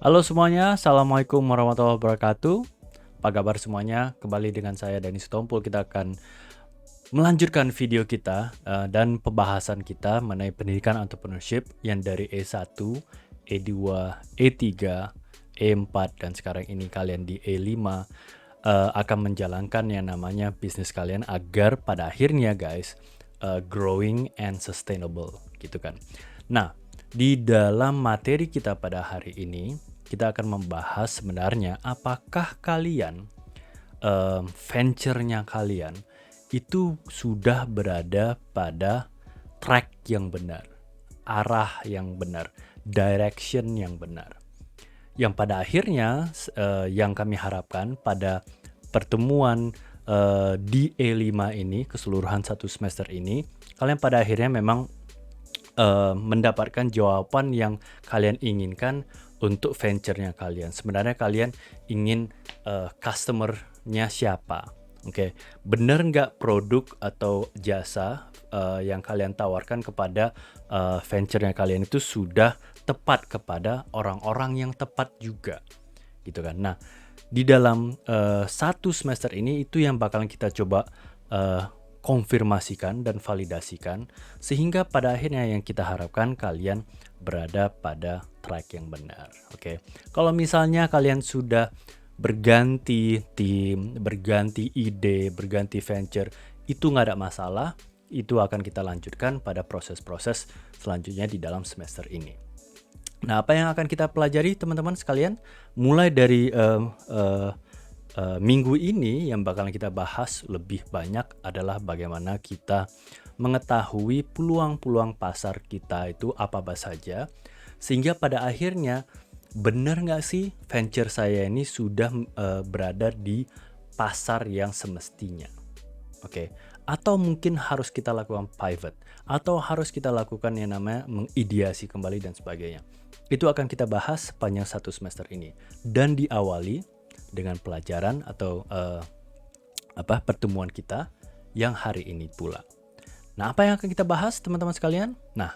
Halo semuanya, Assalamualaikum warahmatullahi wabarakatuh. Apa kabar semuanya? Kembali dengan saya Dani Sitompul. Kita akan melanjutkan video kita dan pembahasan kita mengenai pendidikan entrepreneurship yang dari E1, E2, E3, E4 dan sekarang ini kalian di E5 akan menjalankan yang namanya bisnis kalian agar pada akhirnya guys growing and sustainable gitu kan. Nah, di dalam materi kita pada hari ini kita akan membahas sebenarnya apakah kalian venture-nya kalian itu sudah berada pada track yang benar, arah yang benar, direction yang benar. Yang pada akhirnya yang kami harapkan pada pertemuan di E5 ini, keseluruhan satu semester ini, kalian pada akhirnya memang mendapatkan jawaban yang kalian inginkan untuk venture-nya kalian. Sebenarnya kalian ingin customer-nya siapa? Oke, benar nggak produk atau jasa yang kalian tawarkan kepada venture-nya kalian itu sudah tepat kepada orang-orang yang tepat juga, gitu kan? Nah, di dalam satu semester ini itu yang bakalan kita coba konfirmasikan dan validasikan sehingga pada akhirnya yang kita harapkan kalian berada pada track yang benar. Oke. Kalau misalnya kalian sudah berganti tim, berganti ide, berganti venture, itu nggak ada masalah. Itu akan kita lanjutkan pada proses-proses selanjutnya di dalam semester ini. Nah, apa yang akan kita pelajari teman-teman sekalian? Mulai dari minggu ini yang bakalan kita bahas lebih banyak adalah bagaimana kita mengetahui peluang-peluang pasar kita itu apa saja, sehingga pada akhirnya benar nggak sih venture saya ini sudah berada di pasar yang semestinya. Oke, atau mungkin harus kita lakukan pivot, atau harus kita lakukan yang namanya mengideasi kembali dan sebagainya. Itu akan kita bahas sepanjang satu semester ini dan diawali dengan pelajaran atau pertemuan kita yang hari ini pula. Nah, apa yang akan kita bahas teman-teman sekalian? Nah,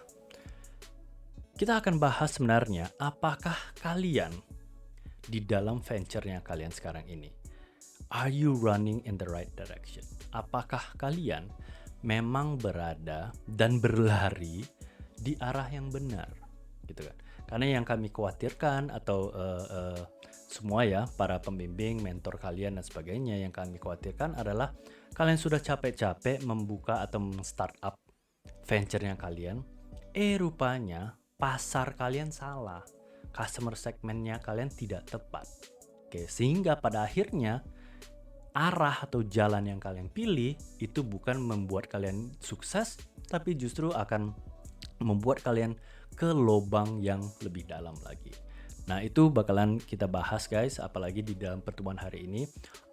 kita akan bahas sebenarnya apakah kalian di dalam venture-nya kalian sekarang ini, are you running in the right direction? Apakah kalian memang berada dan berlari di arah yang benar, gitu kan? Karena yang kami khawatirkan atau semua ya para pembimbing, mentor kalian dan sebagainya yang kami khawatirkan adalah kalian sudah capek-capek membuka atau startup venture-nya kalian, rupanya pasar kalian salah, customer segmentnya kalian tidak tepat. Oke, sehingga pada akhirnya arah atau jalan yang kalian pilih itu bukan membuat kalian sukses, tapi justru akan membuat kalian ke lubang yang lebih dalam lagi. Nah, itu bakalan kita bahas guys, apalagi di dalam pertemuan hari ini.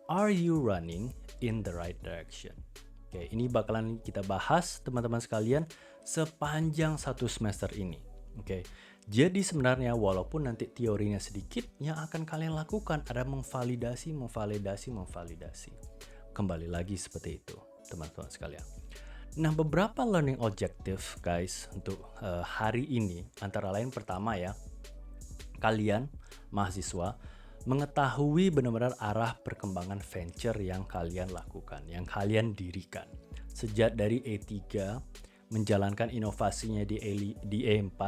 Are you running in the right direction? Oke, ini bakalan kita bahas teman-teman sekalian sepanjang satu semester ini. Oke, jadi sebenarnya walaupun nanti teorinya sedikit, yang akan kalian lakukan ada memvalidasi. Kembali lagi seperti itu, teman-teman sekalian. Nah, beberapa learning objective guys untuk hari ini antara lain pertama ya, kalian mahasiswa mengetahui benar-benar arah perkembangan venture yang kalian lakukan, yang kalian dirikan. Sejak dari E3 menjalankan inovasinya di E4,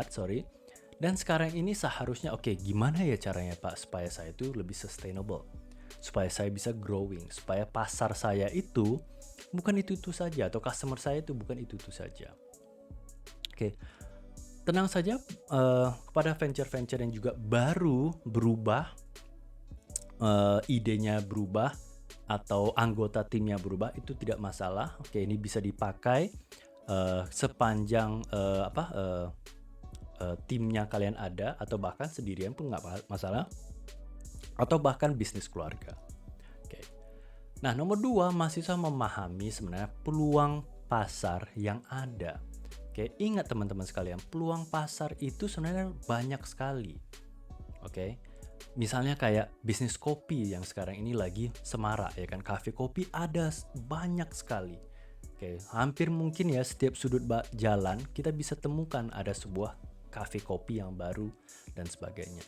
dan sekarang ini seharusnya gimana ya caranya Pak supaya saya itu lebih sustainable, supaya saya bisa growing, supaya pasar saya itu bukan itu saja atau customer saya itu bukan itu saja. Tenang saja, kepada venture-venture yang juga baru berubah, idenya berubah atau anggota timnya berubah, itu tidak masalah. Ini bisa dipakai sepanjang timnya kalian ada, atau bahkan sendirian pun nggak masalah, atau bahkan bisnis keluarga. Nah, nomor 2, mahasiswa memahami sebenarnya peluang pasar yang ada. Ingat teman-teman sekalian, peluang pasar itu sebenarnya banyak sekali. Misalnya kayak bisnis kopi yang sekarang ini lagi semarak ya kan, kafe kopi ada banyak sekali. Hampir mungkin ya setiap sudut jalan kita bisa temukan ada sebuah kafe kopi yang baru dan sebagainya.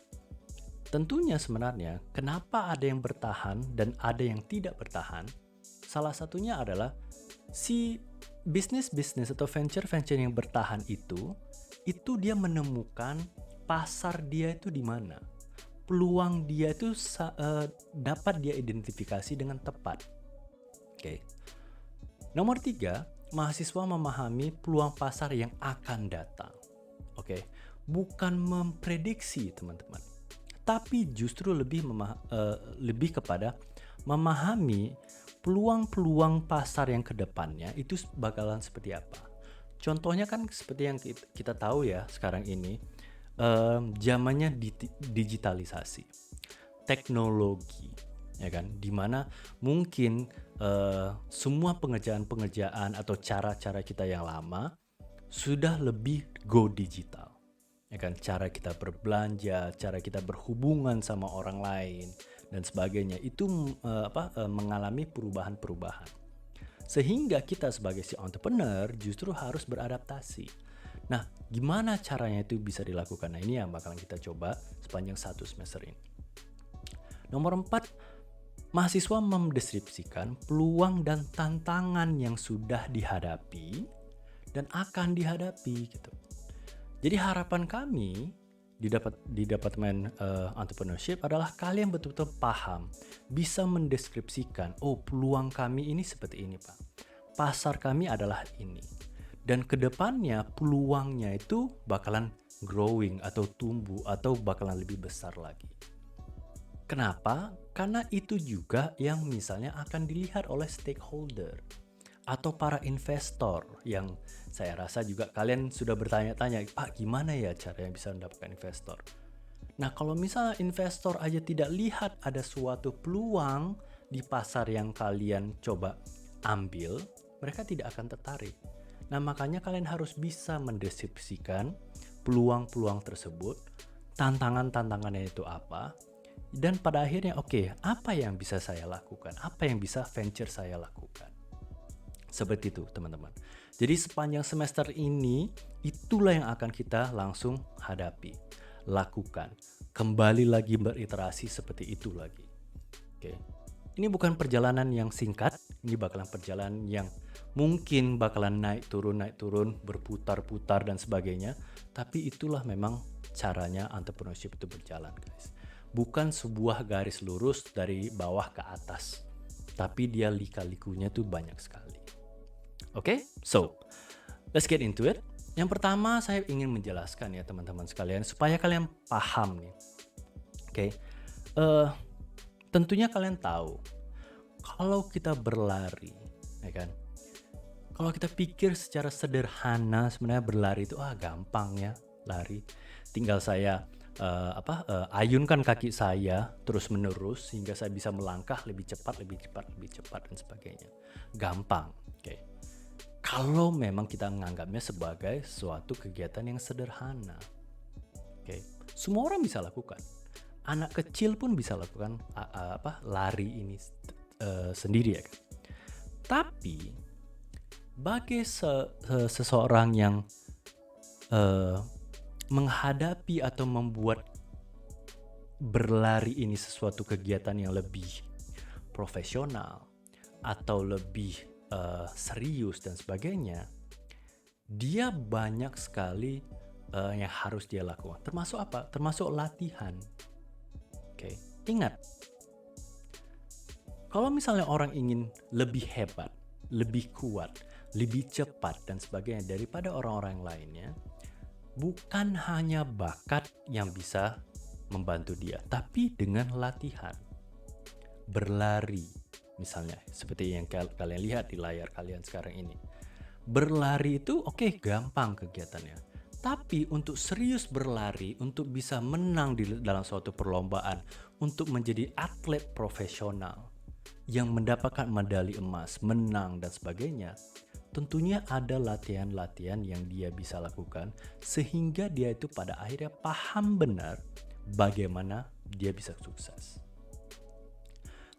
Tentunya sebenarnya kenapa ada yang bertahan dan ada yang tidak bertahan, salah satunya adalah si bisnis-bisnis atau venture-venture yang bertahan itu dia menemukan pasar dia itu di mana. Peluang dia itu dapat dia identifikasi dengan tepat. Oke. Nomor 3, mahasiswa memahami peluang pasar yang akan datang. Oke. Bukan memprediksi, teman-teman. Tapi justru lebih kepada memahami peluang-peluang pasar yang kedepannya itu bakalan seperti apa. Contohnya kan seperti yang kita tahu ya sekarang ini, zamannya digitalisasi, teknologi, ya kan, dimana mungkin semua pengerjaan-pengerjaan atau cara-cara kita yang lama sudah lebih go digital, ya kan, cara kita berbelanja, cara kita berhubungan sama orang lain dan sebagainya itu mengalami perubahan-perubahan, sehingga kita sebagai si entrepreneur justru harus beradaptasi. Nah, gimana caranya itu bisa dilakukan? Nah, ini yang bakalan kita coba sepanjang 1 semester ini. Nomor 4, mahasiswa mendeskripsikan peluang dan tantangan yang sudah dihadapi dan akan dihadapi gitu. Jadi harapan kami di Departemen Entrepreneurship adalah kalian betul-betul paham, bisa mendeskripsikan, oh peluang kami ini seperti ini Pak, pasar kami adalah ini, dan kedepannya peluangnya itu bakalan growing atau tumbuh atau bakalan lebih besar lagi. Kenapa? Karena itu juga yang misalnya akan dilihat oleh stakeholder atau para investor yang saya rasa juga kalian sudah bertanya-tanya, Pak gimana ya cara yang bisa mendapatkan investor? Nah kalau misalnya investor aja tidak lihat ada suatu peluang di pasar yang kalian coba ambil, mereka tidak akan tertarik. Nah makanya kalian harus bisa mendeskripsikan peluang-peluang tersebut, tantangan-tantangannya itu apa, dan pada akhirnya oke, apa yang bisa saya lakukan, apa yang bisa venture saya lakukan. Seperti itu teman-teman. Jadi sepanjang semester ini itulah yang akan kita langsung hadapi, lakukan, kembali lagi beriterasi seperti itu lagi. Oke. Ini bukan perjalanan yang singkat, ini bakalan perjalanan yang mungkin bakalan naik turun, berputar-putar dan sebagainya, tapi itulah memang caranya entrepreneurship itu berjalan, guys. Bukan sebuah garis lurus dari bawah ke atas, tapi dia lika-likunya tuh banyak sekali. Oke, so let's get into it. Yang pertama saya ingin menjelaskan ya teman-teman sekalian supaya kalian paham nih. Oke, tentunya kalian tahu kalau kita berlari, ya kan? Kalau kita pikir secara sederhana sebenarnya berlari itu gampang ya lari. Tinggal saya ayunkan kaki saya terus menerus sehingga saya bisa melangkah lebih cepat dan sebagainya. Gampang, oke. Kalau memang kita menganggapnya sebagai suatu kegiatan yang sederhana, oke. Semua orang bisa lakukan. Anak kecil pun bisa lakukan lari ini sendiri ya kan. Tapi bagi seseorang yang menghadapi atau membuat berlari ini sesuatu kegiatan yang lebih profesional atau lebih serius dan sebagainya, dia banyak sekali yang harus dia lakukan. Termasuk apa? Termasuk latihan. Oke, ingat, kalau misalnya orang ingin lebih hebat, lebih kuat, lebih cepat dan sebagainya daripada orang-orang lainnya, bukan hanya bakat yang bisa membantu dia, tapi dengan latihan. Berlari, misalnya, seperti yang kalian lihat di layar kalian sekarang ini. Berlari itu gampang kegiatannya. Tapi untuk serius berlari, untuk bisa menang dalam suatu perlombaan, untuk menjadi atlet profesional yang mendapatkan medali emas, menang dan sebagainya, tentunya ada latihan-latihan yang dia bisa lakukan sehingga dia itu pada akhirnya paham benar bagaimana dia bisa sukses.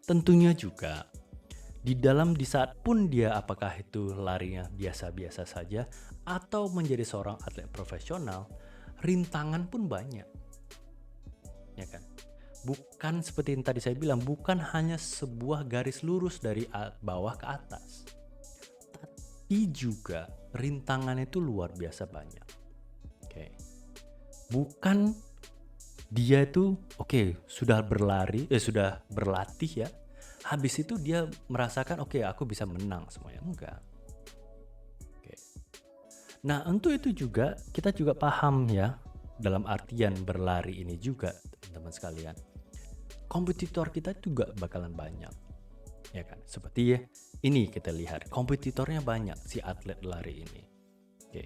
Tentunya juga di saat pun dia apakah itu larinya biasa-biasa saja atau menjadi seorang atlet profesional, rintangan pun banyak. Ya kan? Bukan seperti yang tadi saya bilang, bukan hanya sebuah garis lurus dari bawah ke atas. Tapi juga rintangannya itu luar biasa banyak. Oke. Bukan dia itu sudah sudah berlatih ya. Habis itu dia merasakan aku bisa menang semuanya. Enggak. Oke. Nah, untuk itu juga kita juga paham ya, dalam artian berlari ini juga teman-teman sekalian. Kompetitor kita juga bakalan banyak. Ya kan? Seperti ya, ini kita lihat kompetitornya banyak si atlet lari ini. Oke.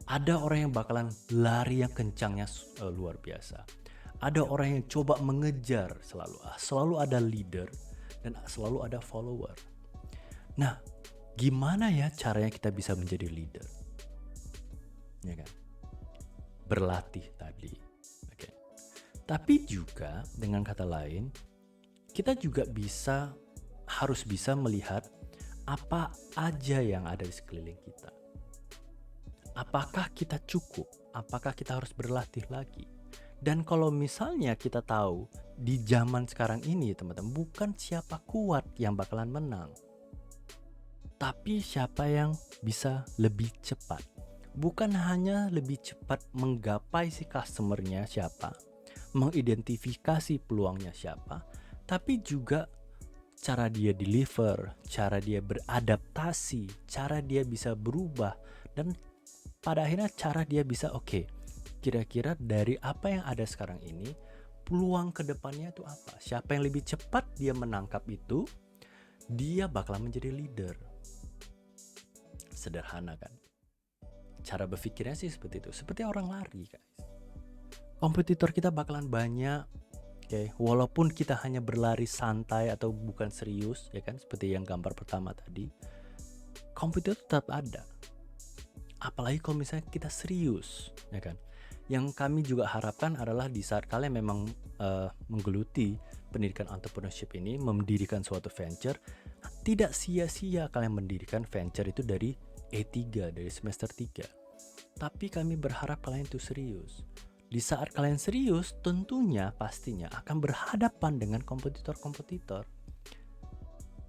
Ada orang yang bakalan lari yang kencangnya luar biasa. Ada orang yang coba mengejar selalu ada leader dan selalu ada follower. Nah, gimana ya caranya kita bisa menjadi leader? Ya kan? Berlatih tadi. Oke. Tapi juga dengan kata lain, kita juga harus bisa melihat apa aja yang ada di sekeliling kita. Apakah kita cukup? Apakah kita harus berlatih lagi? Dan kalau misalnya kita tahu di zaman sekarang ini teman-teman, bukan siapa kuat yang bakalan menang, tapi siapa yang bisa lebih cepat. Bukan hanya lebih cepat menggapai si customernya siapa, mengidentifikasi peluangnya siapa, tapi juga cara dia deliver, cara dia beradaptasi, cara dia bisa berubah, dan pada akhirnya cara dia bisa kira-kira dari apa yang ada sekarang ini, peluang kedepannya itu apa? Siapa yang lebih cepat dia menangkap itu, dia bakalan menjadi leader. Sederhana kan? Cara berpikirnya sih seperti itu. Seperti orang lari guys. Kompetitor kita bakalan banyak. Walaupun kita hanya berlari santai atau bukan serius, ya kan? Seperti yang gambar pertama tadi. Kompetitor tetap ada. Apalagi kalau misalnya kita serius, ya kan? Yang kami juga harapkan adalah di saat kalian memang menggeluti pendidikan entrepreneurship ini, mendirikan suatu venture, tidak sia-sia kalian mendirikan venture itu dari E3, dari semester 3. Tapi kami berharap kalian itu serius. Di saat kalian serius, tentunya pastinya akan berhadapan dengan kompetitor-kompetitor.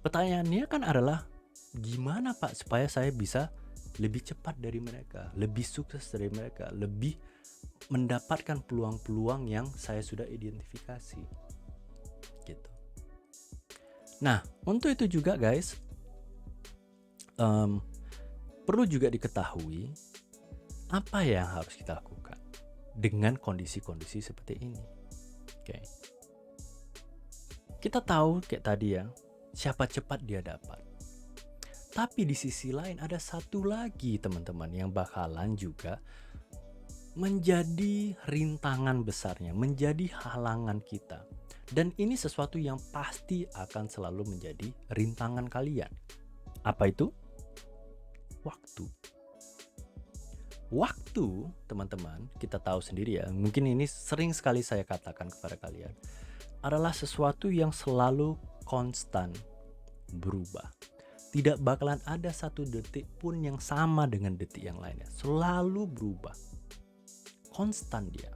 Pertanyaannya kan adalah, gimana Pak supaya saya bisa lebih cepat dari mereka, lebih sukses dari mereka, lebih mendapatkan peluang-peluang yang saya sudah identifikasi gitu. Nah, untuk itu juga guys, perlu juga diketahui apa yang harus kita lakukan dengan kondisi-kondisi seperti ini. Kita tahu kayak tadi ya, siapa cepat dia dapat. Tapi di sisi lain ada satu lagi teman-teman yang bakalan juga menjadi rintangan besarnya, menjadi halangan kita. Dan ini sesuatu yang pasti akan selalu menjadi rintangan kalian. Apa itu? Waktu. Waktu, teman-teman, kita tahu sendiri ya, mungkin ini sering sekali saya katakan kepada kalian, adalah sesuatu yang selalu konstan berubah. Tidak bakalan ada satu detik pun yang sama dengan detik yang lainnya. Selalu berubah. Konstan dia.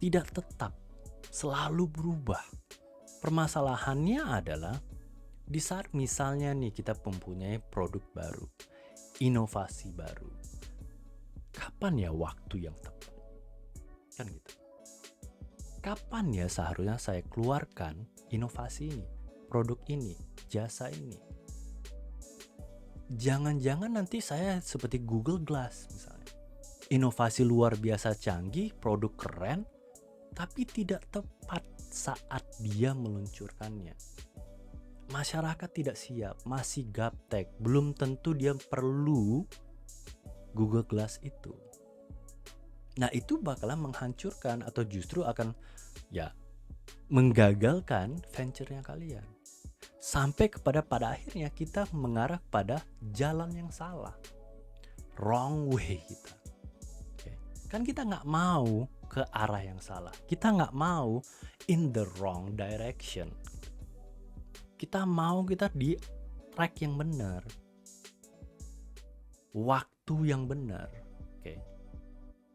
Tidak tetap. Selalu berubah. Permasalahannya adalah di saat misalnya nih kita mempunyai produk baru, inovasi baru. Kapan ya waktu yang tepat? Kan gitu. Kapan ya seharusnya saya keluarkan inovasi ini, produk ini, jasa ini? Jangan-jangan nanti saya seperti Google Glass misalnya. Inovasi luar biasa canggih, produk keren, tapi tidak tepat saat dia meluncurkannya. Masyarakat tidak siap, masih gaptek, belum tentu dia perlu Google Glass itu. Nah, itu bakalan menghancurkan atau justru akan menggagalkan venture-nya kalian. Sampai pada akhirnya kita mengarah pada jalan yang salah, wrong way kita. Kan kita nggak mau ke arah yang salah, kita nggak mau in the wrong direction. Kita mau kita di track yang benar, waktu yang benar.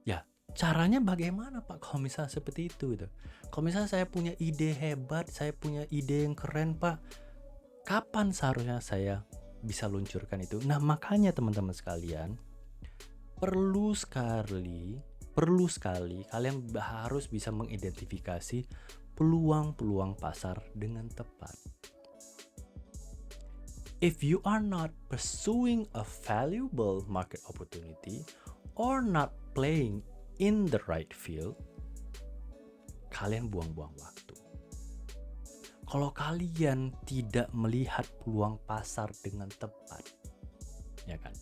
Ya, Caranya bagaimana Pak kalau misalnya seperti itu gitu? Kalau misalnya saya punya ide hebat, saya punya ide yang keren Pak, kapan seharusnya saya bisa luncurkan itu? Nah, makanya teman-teman sekalian, perlu sekali, perlu sekali kalian harus bisa mengidentifikasi peluang-peluang pasar dengan tepat. If you are not pursuing a valuable market opportunity or not playing in the right field, kalian buang-buang waktu. Kalau kalian tidak melihat peluang pasar dengan tepat, ya kan?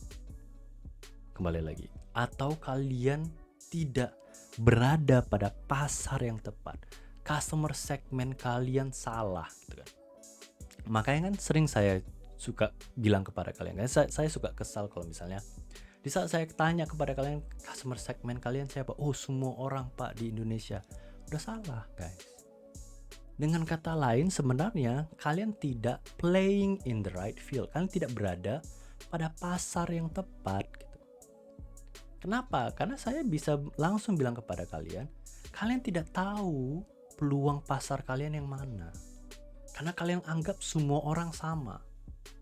Kembali lagi, atau kalian tidak berada pada pasar yang tepat, customer segmen kalian salah, gitu kan? Makanya kan sering saya suka bilang kepada kalian, saya suka kesal kalau misalnya di saat saya tanya kepada kalian customer segmen kalian siapa, oh semua orang Pak di Indonesia. Udah salah guys. Dengan kata lain sebenarnya kalian tidak playing in the right field, kalian tidak berada pada pasar yang tepat gitu. Kenapa? Karena saya bisa langsung bilang kepada kalian, kalian tidak tahu peluang pasar kalian yang mana. Karena kalian anggap semua orang sama.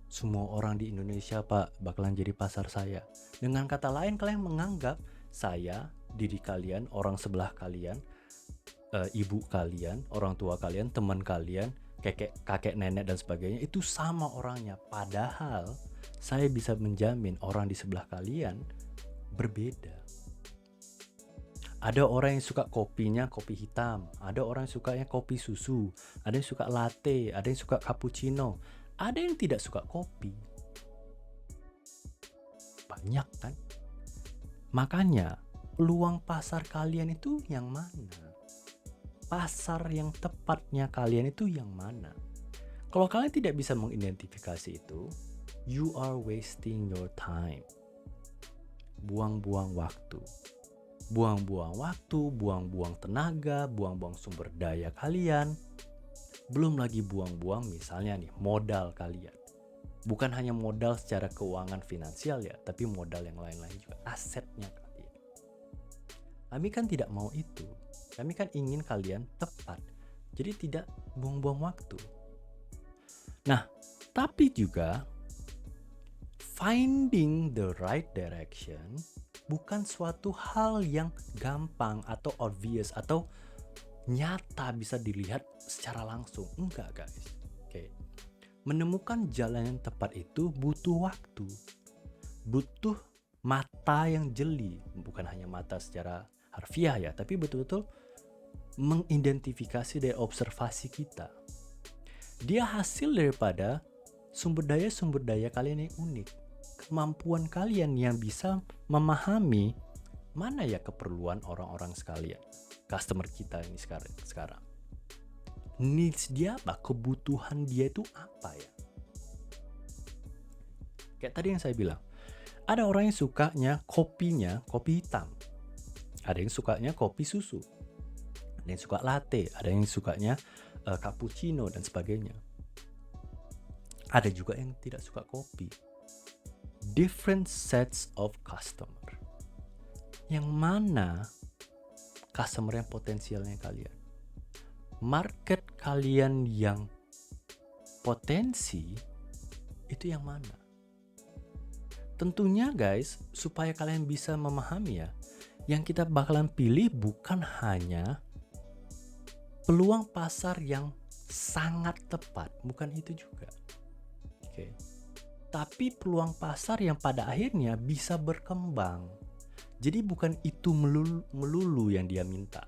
Semua orang di Indonesia Pak bakalan jadi pasar saya. Dengan kata lain kalian menganggap saya, diri kalian, orang sebelah kalian, ibu kalian, orang tua kalian, teman kalian, kakek nenek dan sebagainya itu sama orangnya. Padahal saya bisa menjamin orang di sebelah kalian berbeda. Ada orang yang suka kopinya kopi hitam, ada orang yang sukanya kopi susu, ada yang suka latte, ada yang suka cappuccino, ada yang tidak suka kopi. Banyak kan? Makanya peluang pasar kalian itu yang mana? Pasar yang tepatnya kalian itu yang mana? Kalau kalian tidak bisa mengidentifikasi itu, you are wasting your time. Buang-buang waktu. Buang-buang waktu, buang-buang tenaga, buang-buang sumber daya kalian. Belum lagi buang-buang misalnya nih modal kalian. Bukan hanya modal secara keuangan finansial ya, tapi modal yang lain-lain juga, asetnya kalian. Kami kan tidak mau itu. Kami kan ingin kalian tepat. Jadi tidak buang-buang waktu. Nah, tapi juga finding the right direction bukan suatu hal yang gampang atau obvious atau nyata bisa dilihat secara langsung. Enggak guys. Oke. Menemukan jalan yang tepat itu butuh waktu. Butuh mata yang jeli. Bukan hanya mata secara harfiah ya, tapi betul-betul mengidentifikasi dari observasi kita. Dia hasil daripada sumber daya kalian yang unik. Kemampuan kalian yang bisa memahami mana ya keperluan orang-orang sekalian. Customer kita ini sekarang. Needs dia apa? Kebutuhan dia itu apa ya? Kayak tadi yang saya bilang. Ada orang yang sukanya kopinya kopi hitam. Ada yang sukanya kopi susu. Ada yang suka latte, ada yang sukanya cappuccino dan sebagainya. Ada juga yang tidak suka kopi. Different sets of customer. Yang mana customer yang potensialnya kalian? Market kalian yang potensi itu yang mana? Tentunya guys, supaya kalian bisa memahami ya, yang kita bakalan pilih bukan hanya peluang pasar yang sangat tepat, bukan itu juga. Oke. Tapi peluang pasar yang pada akhirnya bisa berkembang. Jadi bukan itu melulu yang dia minta.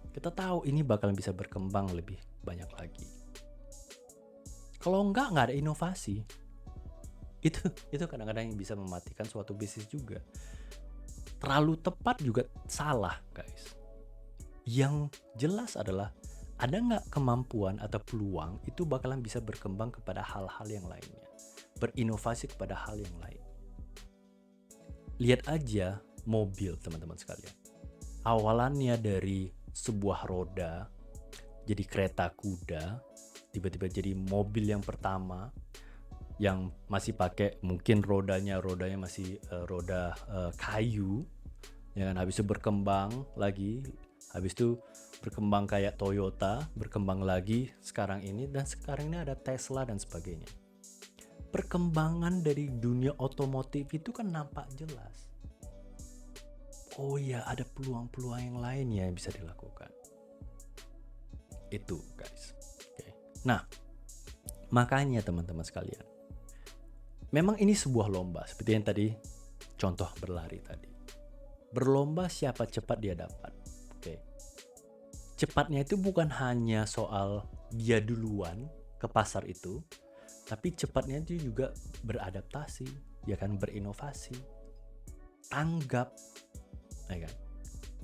Kita tahu ini bakalan bisa berkembang lebih banyak lagi. Kalau nggak ada inovasi. Itu kadang-kadang yang bisa mematikan suatu bisnis juga. Terlalu tepat juga salah, guys. Yang jelas adalah ada nggak kemampuan atau peluang itu bakalan bisa berkembang kepada hal-hal yang lainnya, berinovasi kepada hal yang lain. Lihat aja mobil teman-teman sekalian. Awalannya dari sebuah roda jadi kereta kuda, tiba-tiba jadi mobil yang pertama yang masih pakai mungkin rodanya masih roda kayu. ya kan? Habis itu berkembang lagi, habis itu berkembang kayak Toyota, berkembang lagi sekarang ini, dan sekarang ini ada Tesla dan sebagainya. Perkembangan dari dunia otomotif itu kan nampak jelas. Oh ya, ada peluang-peluang yang lain ya yang bisa dilakukan. Itu guys. Oke. Nah, makanya teman-teman sekalian, memang ini sebuah lomba, seperti yang tadi contoh berlari tadi. Berlomba siapa cepat dia dapat. Oke. Cepatnya itu bukan hanya soal dia duluan ke pasar itu, tapi cepatnya itu juga beradaptasi, ya kan, berinovasi, tanggap, ya kan,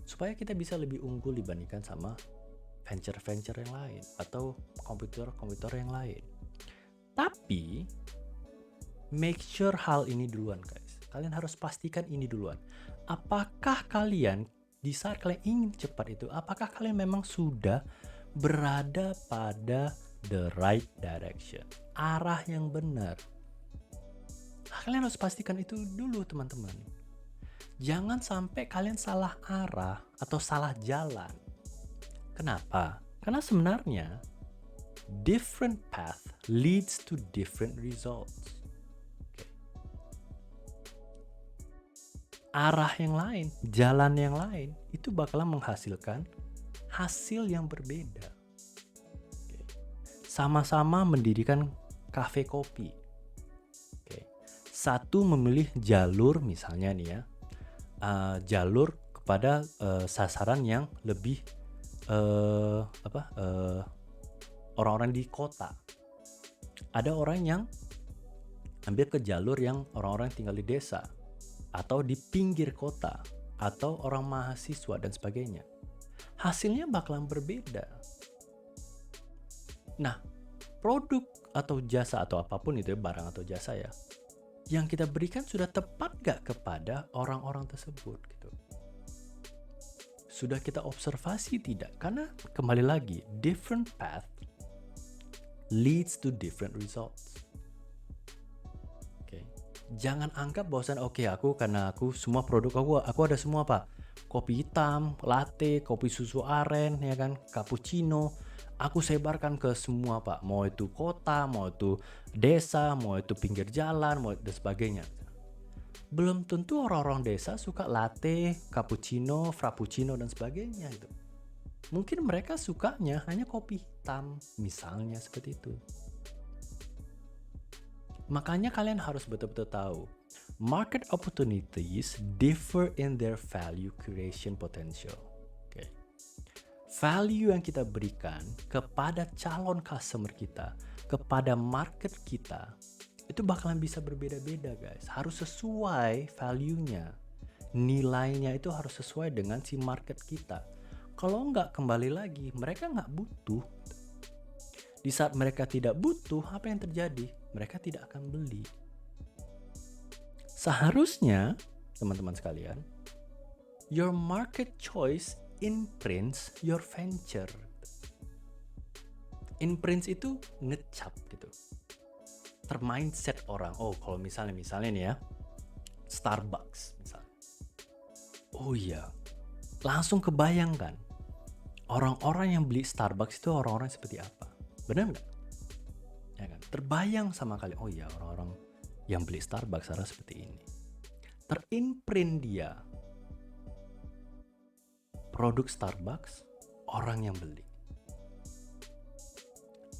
supaya kita bisa lebih unggul dibandingkan sama venture-venture yang lain atau komputer-komputer yang lain. Tapi make sure hal ini duluan guys. Kalian harus pastikan ini duluan. Apakah kalian di saat kalian ingin cepat itu, apakah kalian memang sudah berada pada the right direction, arah yang benar? Kalian harus pastikan itu dulu teman-teman. Jangan sampai kalian salah arah atau salah jalan. Kenapa? Karena sebenarnya different path leads to different results. Arah yang lain, jalan yang lain, itu bakalan menghasilkan hasil yang berbeda. Sama-sama mendirikan kafe kopi. Satu memilih jalur misalnya nih ya, jalur kepada sasaran yang lebih orang-orang di kota. Ada orang yang ambil ke jalur yang orang-orang tinggal di desa, atau di pinggir kota, atau orang mahasiswa dan sebagainya. Hasilnya bakalan berbeda. Nah, produk atau jasa atau apapun itu, barang atau jasa ya, yang kita berikan sudah tepat gak kepada orang-orang tersebut gitu. Sudah kita observasi tidak? Karena kembali lagi, different path leads to different results. Jangan anggap bahwasan karena aku semua produk aku ada semua Pak. Kopi hitam, latte, kopi susu aren, ya kan, cappuccino. Aku sebarkan ke semua Pak. Mau itu kota, mau itu desa, mau itu pinggir jalan, mau dan sebagainya. Belum tentu orang-orang desa suka latte, cappuccino, frappuccino dan sebagainya itu. Mungkin mereka sukanya hanya kopi hitam, misalnya seperti itu. Makanya kalian harus betul-betul tahu, market opportunities differ in their value creation potential. Okay. Value yang kita berikan kepada calon customer kita, kepada market kita, itu bakalan bisa berbeda-beda guys. Harus sesuai value-nya. Nilainya itu harus sesuai dengan si market kita. Kalau nggak, kembali lagi, mereka nggak butuh. Di saat mereka tidak butuh, apa yang terjadi? Mereka tidak akan beli. Seharusnya, teman-teman sekalian, your market choice imprints your venture. Imprints itu ngecap gitu. Termindset orang. Oh, kalau misalnya nih ya, Starbucks misalnya. Oh iya, langsung kebayangkan orang-orang yang beli Starbucks itu orang-orang seperti apa. Benar nggak? Ya kan? Terbayang sama kalian, oh ya, orang-orang yang beli Starbucks harus seperti ini. Terimprint dia produk Starbucks, orang yang beli.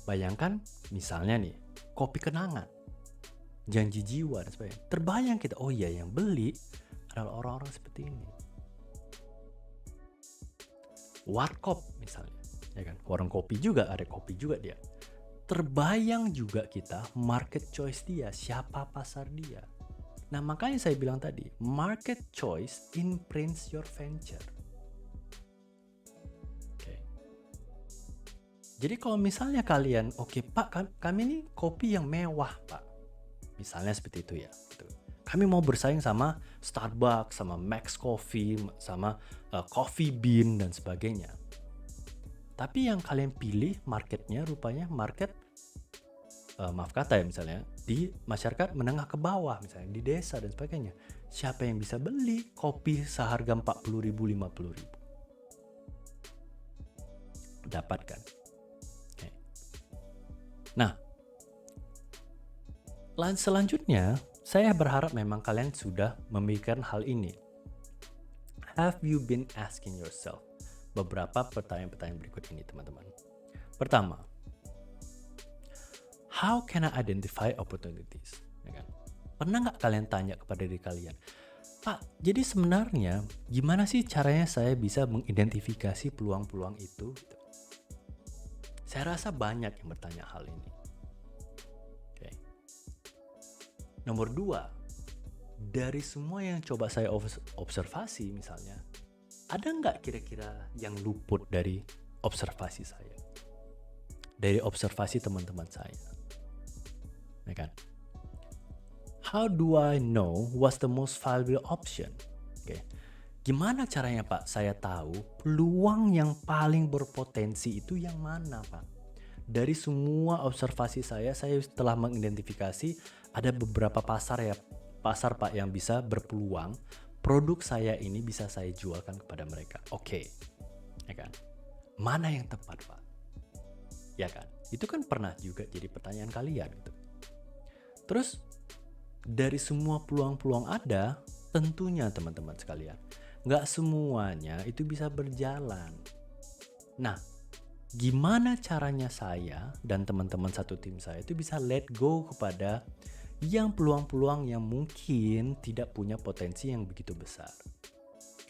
Bayangkan misalnya nih, kopi kenangan, janji jiwa dan sebagainya. Terbayang kita, oh iya, yang beli adalah orang-orang seperti ini. Warkop misalnya, ya kan, warung kopi juga, ada kopi juga dia. Terbayang juga kita market choice dia, siapa pasar dia. Nah makanya saya bilang tadi, market choice imprints your venture. Okay. Jadi kalau misalnya kalian, oke Pak, kami ini kopi yang mewah Pak, misalnya seperti itu ya. Gitu. Kami mau bersaing sama Starbucks, sama Max Coffee, sama Coffee Bean dan sebagainya. Tapi yang kalian pilih marketnya rupanya market maaf kata ya misalnya, di masyarakat menengah ke bawah misalnya, di desa dan sebagainya. Siapa yang bisa beli kopi seharga 40.000, 50.000? Dapatkan. Oke. Nah, selanjutnya, saya berharap memang kalian sudah memikirkan hal ini. Have you been asking yourself beberapa pertanyaan-pertanyaan berikut ini, teman-teman. Pertama, how can I identify opportunities? Ya kan? Pernah nggak kalian tanya kepada diri kalian, Pak, jadi sebenarnya gimana sih caranya saya bisa mengidentifikasi peluang-peluang itu? Gitu. Saya rasa banyak yang bertanya hal ini. Oke. Nomor 2, dari semua yang coba saya observasi misalnya, ada nggak kira-kira yang luput dari observasi saya? Dari observasi teman-teman saya. Ya kan? How do I know what's the most valuable option? Oke. Gimana caranya Pak saya tahu peluang yang paling berpotensi itu yang mana Pak? Dari semua observasi saya telah mengidentifikasi ada beberapa pasar Pak yang bisa berpeluang produk saya ini bisa saya jualkan kepada mereka. Oke. Ya kan? Mana yang tepat Pak? Ya kan? Itu kan pernah juga jadi pertanyaan kalian gitu. Terus dari semua peluang-peluang ada, tentunya teman-teman sekalian, nggak semuanya itu bisa berjalan. Nah, gimana caranya saya dan teman-teman satu tim saya itu bisa let go kepada yang peluang-peluang yang mungkin tidak punya potensi yang begitu besar.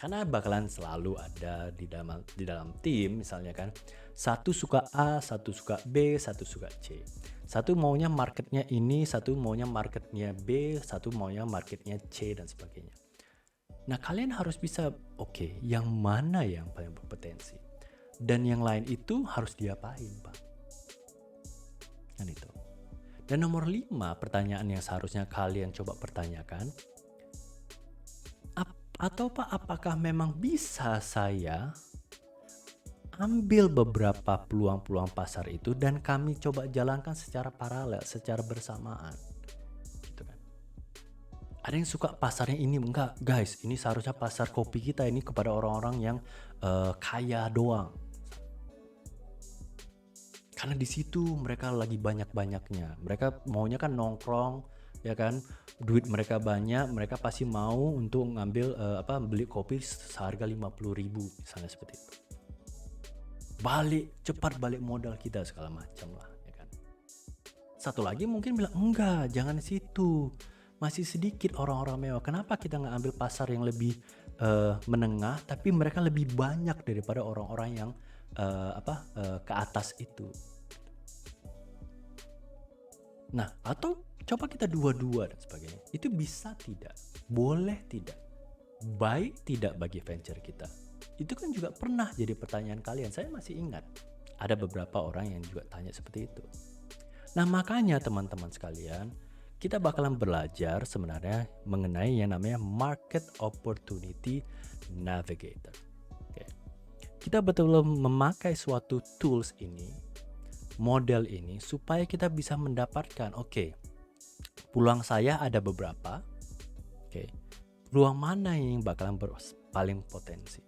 Karena bakalan selalu ada di dalam tim misalnya kan, satu suka A, satu suka B, satu suka C. Satu maunya marketnya ini, satu maunya marketnya B, satu maunya marketnya C dan sebagainya. Nah kalian harus bisa, oke, yang mana yang paling berpotensi? Dan yang lain itu harus diapain Pak? Kan itu. Dan nomor 5, pertanyaan yang seharusnya kalian coba pertanyakan, atau Pak, apakah memang bisa saya ambil beberapa peluang-peluang pasar itu dan kami coba jalankan secara paralel, secara bersamaan, gitu kan? Ada yang suka pasarnya ini, enggak guys, ini seharusnya pasar kopi kita ini kepada orang-orang yang kaya doang, karena di situ mereka lagi banyak-banyaknya, mereka maunya kan nongkrong, ya kan, duit mereka banyak, mereka pasti mau untuk ngambil beli kopi seharga 50.000 misalnya seperti itu. Cepat balik modal kita segala macam lah, ya kan. Satu lagi mungkin bilang enggak, jangan situ, masih sedikit orang-orang mewah. Kenapa kita nggak ambil pasar yang lebih menengah, tapi mereka lebih banyak daripada orang-orang yang ke atas itu. Nah, atau coba kita dua-dua dan sebagainya. Itu bisa tidak? Boleh tidak? Baik tidak bagi venture kita? Itu kan juga pernah jadi pertanyaan kalian. Saya masih ingat ada beberapa orang yang juga tanya seperti itu. Nah makanya teman-teman sekalian, kita bakalan belajar sebenarnya mengenai yang namanya Market Opportunity Navigator. Oke. Kita betul-betul memakai suatu tools ini, model ini, supaya kita bisa mendapatkan, peluang saya ada beberapa, peluang mana yang bakalan paling potensi,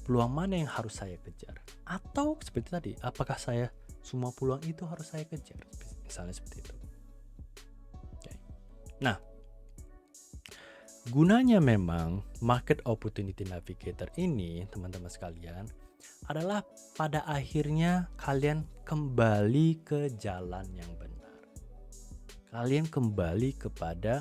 peluang mana yang harus saya kejar, atau seperti tadi, apakah semua peluang itu harus saya kejar, misalnya seperti itu. Nah, gunanya memang Market Opportunity Navigator ini, teman-teman sekalian, adalah pada akhirnya kalian kembali ke jalan yang benar. Kalian kembali kepada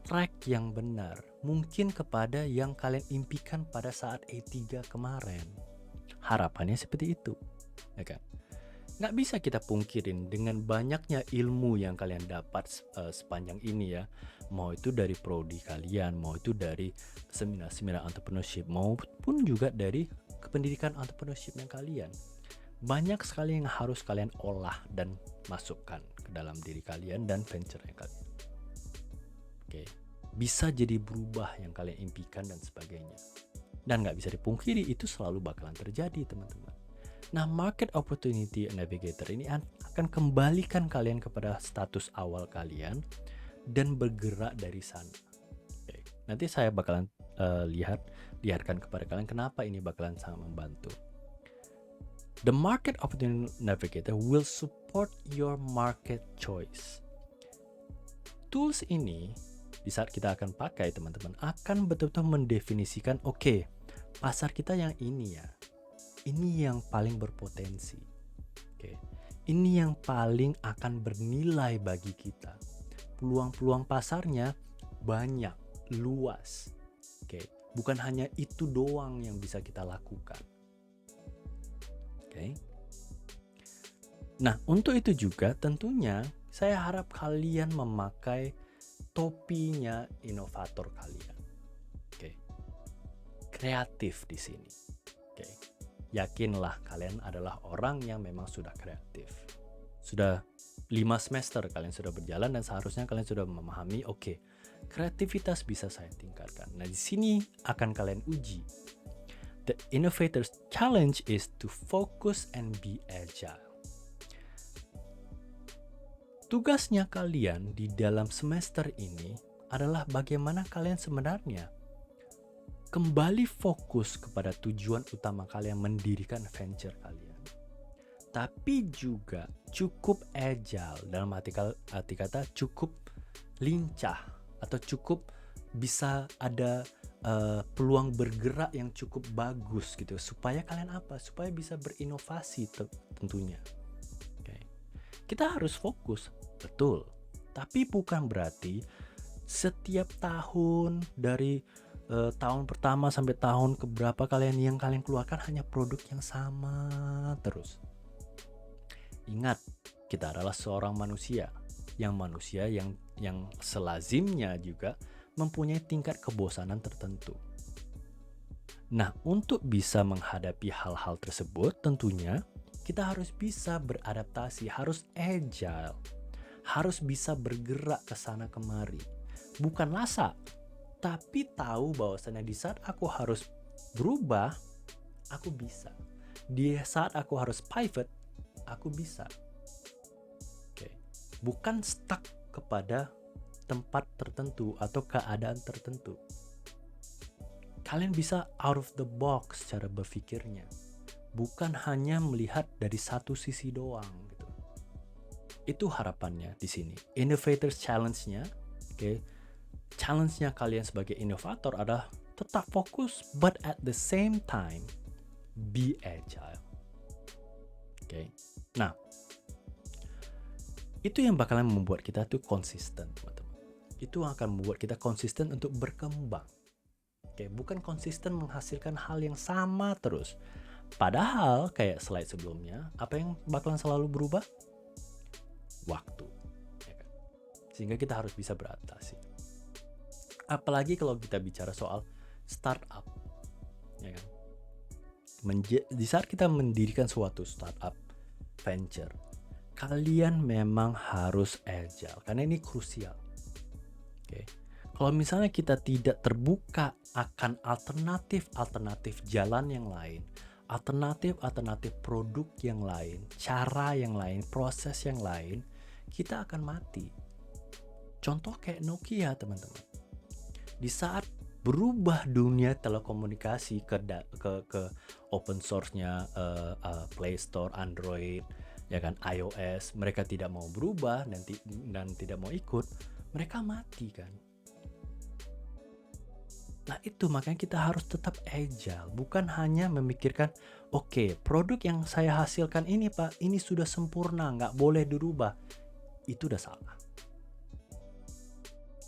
track yang benar, mungkin kepada yang kalian impikan pada saat E3 kemarin. Harapannya seperti itu, ya kan? Nggak bisa kita pungkirin dengan banyaknya ilmu yang kalian dapat sepanjang ini ya, mau itu dari prodi kalian, mau itu dari seminar-seminar entrepreneurship, maupun juga dari kependidikan entrepreneurship yang kalian. Banyak sekali yang harus kalian olah dan masukkan ke dalam diri kalian dan venture yang kalian. Bisa jadi berubah yang kalian impikan dan sebagainya. Dan nggak bisa dipungkiri itu selalu bakalan terjadi teman-teman. Nah, market opportunity navigator ini akan kembalikan kalian kepada status awal kalian dan bergerak dari sana. Oke. Nanti saya bakalan lihatkan kepada kalian kenapa ini bakalan sangat membantu. The market opportunity navigator will support your market choice. Tools ini di saat kita akan pakai, teman-teman, akan betul-betul mendefinisikan, oke, pasar kita yang ini ya. Ini yang paling berpotensi. Oke. Ini yang paling akan bernilai bagi kita. Peluang-peluang pasarnya banyak, luas. Oke. Bukan hanya itu doang yang bisa kita lakukan. Oke. Nah, untuk itu juga tentunya saya harap kalian memakai topinya inovator kalian. Oke. Kreatif di sini. Oke. Yakinlah kalian adalah orang yang memang sudah kreatif. Sudah 5 semester kalian sudah berjalan dan seharusnya kalian sudah memahami, oke, kreativitas bisa saya tingkatkan. Nah, di sini akan kalian uji. The innovator's challenge is to focus and be agile. Tugasnya kalian di dalam semester ini adalah bagaimana kalian sebenarnya kembali fokus kepada tujuan utama kalian mendirikan venture kalian. Tapi juga cukup agile, dalam arti kata cukup lincah atau cukup bisa ada peluang bergerak yang cukup bagus gitu. Supaya kalian apa? Supaya bisa berinovasi tentunya. Okay. Kita harus fokus, betul. Tapi bukan berarti setiap tahun dari tahun pertama sampai tahun keberapa kalian keluarkan hanya produk yang sama terus. Ingat, kita adalah seorang manusia yang selazimnya juga mempunyai tingkat kebosanan tertentu. Nah, untuk bisa menghadapi hal-hal tersebut tentunya kita harus bisa beradaptasi, harus agile, harus bisa bergerak ke sana kemari. Bukan lasa, tapi tahu bahwasannya di saat aku harus berubah, aku bisa. Di saat aku harus pivot, aku bisa. Oke. Bukan stuck kepada tempat tertentu atau keadaan tertentu. Kalian bisa out of the box cara berpikirnya. Bukan hanya melihat dari satu sisi doang gitu. Itu harapannya di sini. Innovators challenge-nya, oke. Challenge-nya kalian sebagai inovator adalah tetap fokus, but at the same time, be agile. Oke. Nah, itu yang bakalan membuat kita tuh konsisten, teman-teman. Itu akan membuat kita konsisten untuk berkembang. Oke, bukan konsisten menghasilkan hal yang sama terus. Padahal, kayak slide sebelumnya, apa yang bakalan selalu berubah? Waktu. Ya kan? Sehingga kita harus bisa beradaptasi. Apalagi kalau kita bicara soal startup, ya kan? Di saat kita mendirikan suatu startup venture, kalian memang harus agile karena ini krusial. Oke. Kalau misalnya kita tidak terbuka akan alternatif jalan yang lain, alternatif produk yang lain, cara yang lain, proses yang lain, kita akan mati. Contoh kayak Nokia, teman-teman. Di saat berubah dunia telekomunikasi ke open source-nya Play Store, Android, ya kan, iOS, mereka tidak mau berubah dan tidak mau ikut, mereka mati kan. Nah, itu makanya kita harus tetap agile, bukan hanya memikirkan oke, produk yang saya hasilkan ini Pak, ini sudah sempurna, nggak boleh dirubah. Itu udah salah.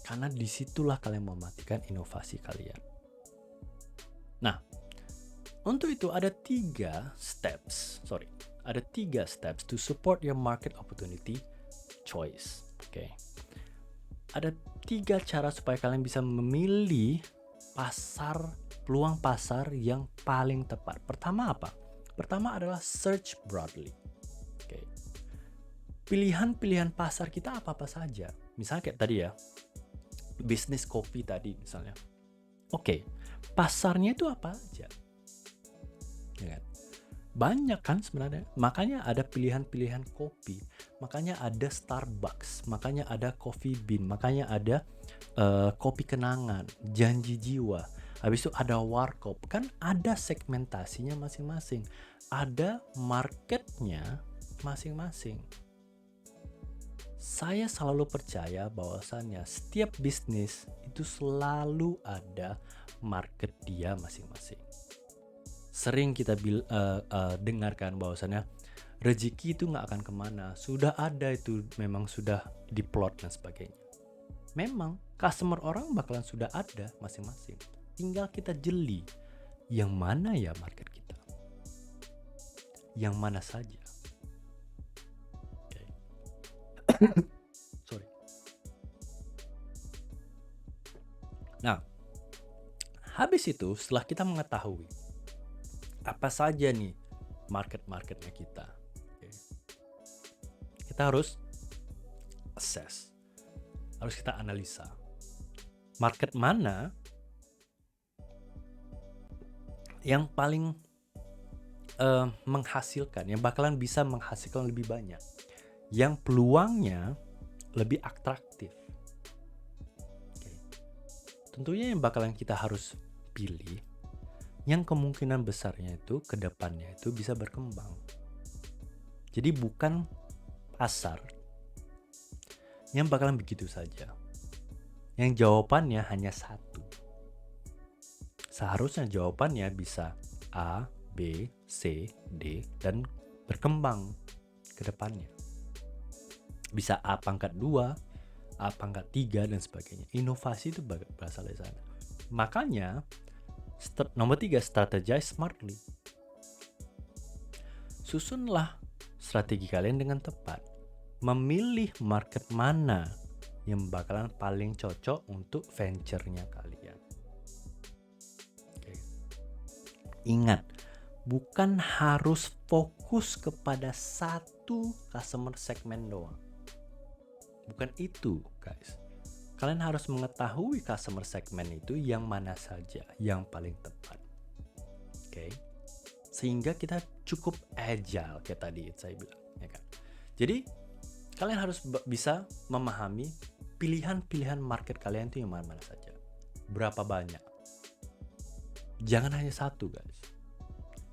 Karena disitulah kalian mematikan inovasi kalian. Nah, untuk itu ada 3 steps to support your market opportunity choice. Oke. Ada 3 cara supaya kalian bisa memilih peluang pasar yang paling tepat. Pertama apa? Pertama adalah search broadly. Oke. Pilihan-pilihan pasar kita apa-apa saja. Misalnya kayak tadi ya, bisnis kopi tadi misalnya. Oke, pasarnya itu apa aja? Ya kan? Banyak kan sebenarnya. Makanya ada pilihan-pilihan kopi. Makanya ada Starbucks. Makanya ada Coffee Bean. Makanya ada kopi kenangan, janji jiwa. Habis itu ada warkop. Kan ada segmentasinya masing-masing. Ada marketnya masing-masing. Saya selalu percaya bahwasannya setiap bisnis itu selalu ada market dia masing-masing. Sering kita dengarkan bahwasannya rezeki itu nggak akan kemana, sudah ada itu, memang sudah diplot dan sebagainya. Memang customer orang bakalan sudah ada masing-masing, tinggal kita jeli yang mana ya market kita, yang mana saja. Okay. Sorry. Nah, habis itu setelah kita mengetahui apa saja nih market-marketnya kita, okay, kita harus assess, harus kita analisa market mana yang paling menghasilkan, yang bakalan bisa menghasilkan lebih banyak, yang peluangnya lebih atraktif. Okay. Tentunya yang bakalan kita harus pilih yang kemungkinan besarnya itu ke depannya itu bisa berkembang. Jadi bukan pasar yang bakalan begitu saja, yang jawabannya hanya satu. Seharusnya jawabannya bisa A, B, C, D, dan berkembang ke depannya. Bisa A pangkat 2, A pangkat 3, dan sebagainya. Inovasi itu berasal dari sana. Makanya nomor 3, strategize smartly. Susunlah strategi kalian dengan tepat. Memilih market mana yang bakalan paling cocok untuk venture-nya kalian. Okay. Ingat, bukan harus fokus kepada satu customer segment doang. Bukan itu, guys. Kalian harus mengetahui customer segment itu yang mana saja yang paling tepat. Oke. Sehingga kita cukup agile kayak tadi saya bilang, ya kan. Jadi kalian harus bisa memahami pilihan-pilihan market kalian itu yang mana-mana saja. Berapa banyak. Jangan hanya satu, guys.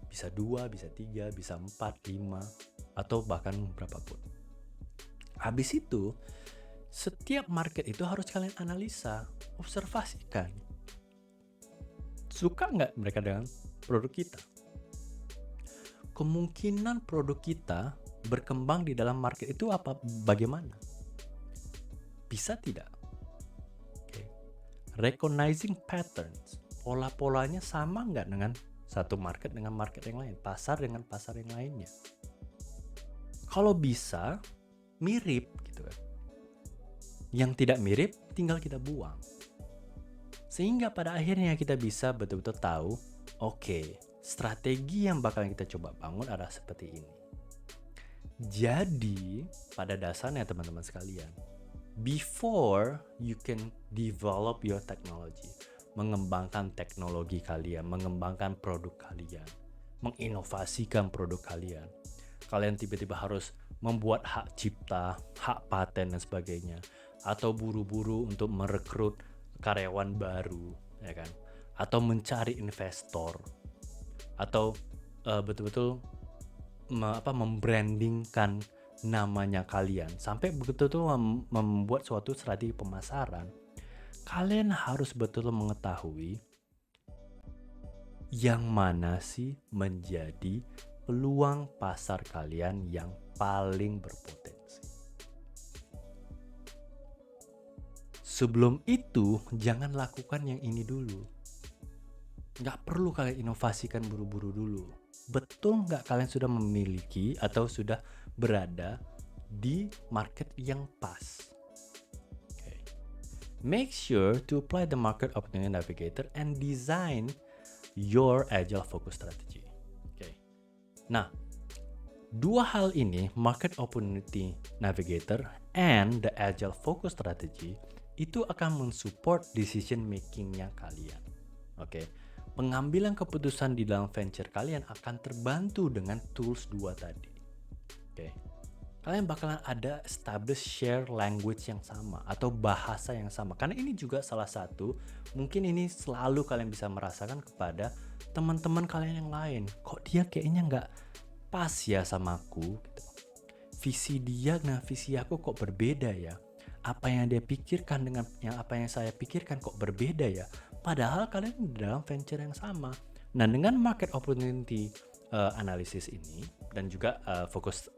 Bisa 2, bisa 3, bisa 4, 5, atau bahkan berapapun. Habis itu setiap market itu harus kalian analisa, observasikan. Suka nggak mereka dengan produk kita? Kemungkinan produk kita berkembang di dalam market itu bagaimana? Bisa tidak? Okay. Recognizing patterns, pola-polanya sama nggak dengan satu market dengan market yang lain, pasar dengan pasar yang lainnya? Kalau bisa, mirip gitu kan. Yang tidak mirip tinggal kita buang. Sehingga pada akhirnya kita bisa betul-betul tahu, oke, strategi yang bakalan kita coba bangun adalah seperti ini. Jadi, pada dasarnya teman-teman sekalian, before you can develop your technology, mengembangkan teknologi kalian, mengembangkan produk kalian, menginovasikan produk kalian, kalian tiba-tiba harus membuat hak cipta, hak paten dan sebagainya, atau buru-buru untuk merekrut karyawan baru, ya kan? Atau mencari investor, atau betul-betul membrandingkan namanya kalian, sampai betul-betul membuat suatu strategi pemasaran. Kalian harus betul-betul mengetahui yang mana sih menjadi peluang pasar kalian yang paling berpotensi. Sebelum itu, jangan lakukan yang ini dulu. Nggak perlu kalian inovasikan buru-buru dulu. Betul nggak kalian sudah memiliki atau sudah berada di market yang pas? Okay. Make sure to apply the market opportunity navigator and design your agile focus strategy. Okay. Nah, dua hal ini, market opportunity navigator and the agile focus strategy, itu akan mensupport decision making-nya kalian. Oke. pengambilan keputusan di dalam venture kalian akan terbantu dengan tools 2 tadi. Oke. Kalian bakalan ada establish share language yang sama atau bahasa yang sama. Karena ini juga salah satu, mungkin ini selalu kalian bisa merasakan kepada teman-teman kalian yang lain. Kok dia kayaknya nggak pas ya sama aku? Gitu. Visi dia dengan visi aku kok berbeda ya? Apa yang dia pikirkan dengan apa yang saya pikirkan kok berbeda ya? Padahal kalian di dalam venture yang sama. Nah, dengan market opportunity analisis ini dan juga fokus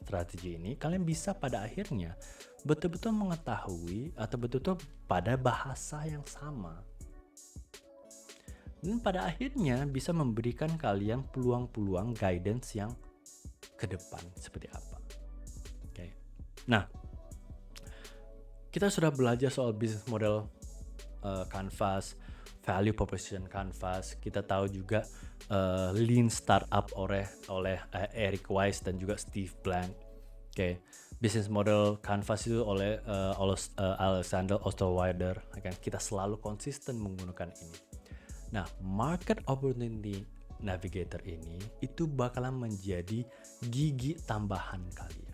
strategi ini, kalian bisa pada akhirnya betul-betul mengetahui atau betul-betul pada bahasa yang sama. Dan pada akhirnya bisa memberikan kalian peluang-peluang guidance yang ke depan seperti apa. Oke. Nah, kita sudah belajar soal business model Canvas, value proposition Canvas. Kita tahu juga Lean Startup oleh Eric Weiss dan juga Steve Blank. Oke. Business model Canvas itu oleh Alexander Osterwalder. Kita selalu konsisten menggunakan ini. Nah, market opportunity navigator ini itu bakalan menjadi gigi tambahan kalian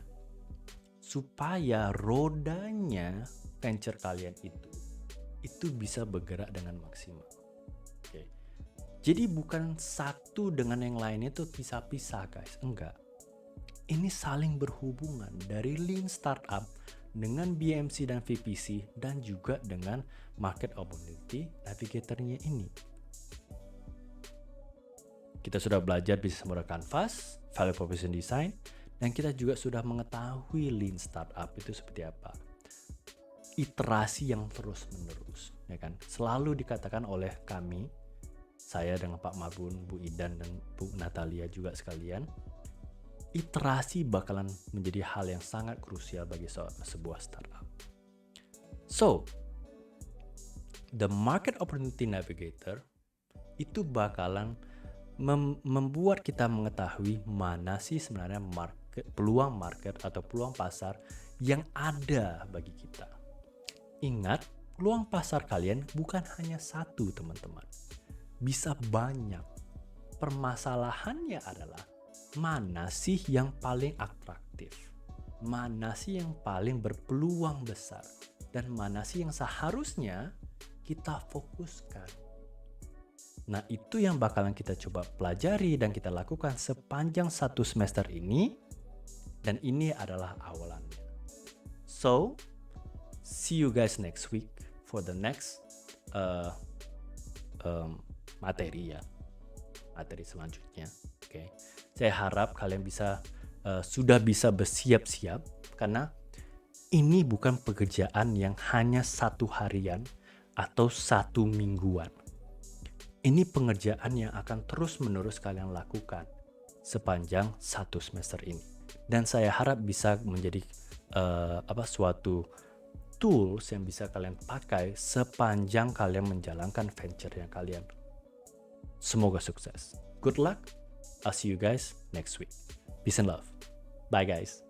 supaya rodanya venture kalian itu bisa bergerak dengan maksimal. Oke. Jadi bukan satu dengan yang lainnya itu pisah-pisah, guys. Enggak. Ini saling berhubungan dari Lean Startup dengan BMC dan VPC dan juga dengan market opportunity navigatornya ini. Kita sudah belajar business model Canvas, value proposition design, dan kita juga sudah mengetahui Lean Startup itu seperti apa. Iterasi yang terus-menerus, ya kan? Selalu dikatakan oleh kami, saya dengan Pak Marbun, Bu Idan, dan Bu Natalia juga sekalian, iterasi bakalan menjadi hal yang sangat krusial bagi sebuah startup. So, the market opportunity navigator itu bakalan membuat kita mengetahui mana sih sebenarnya peluang market atau peluang pasar yang ada bagi kita. Ingat, peluang pasar kalian bukan hanya satu, teman-teman. Bisa banyak. Permasalahannya adalah mana sih yang paling atraktif? Mana sih yang paling berpeluang besar? Dan mana sih yang seharusnya kita fokuskan? Nah, itu yang bakalan kita coba pelajari dan kita lakukan sepanjang 1 semester ini. Dan ini adalah awalannya. So, see you guys next week for the next materi ya. Materi selanjutnya. Oke. Saya harap kalian sudah bisa bersiap-siap karena ini bukan pekerjaan yang hanya 1 harian atau 1 mingguan. Ini pengerjaan yang akan terus-menerus kalian lakukan sepanjang 1 semester ini. Dan saya harap bisa menjadi suatu tools yang bisa kalian pakai sepanjang kalian menjalankan venture yang kalian. Semoga sukses. Good luck. I'll see you guys next week. Peace and love. Bye guys.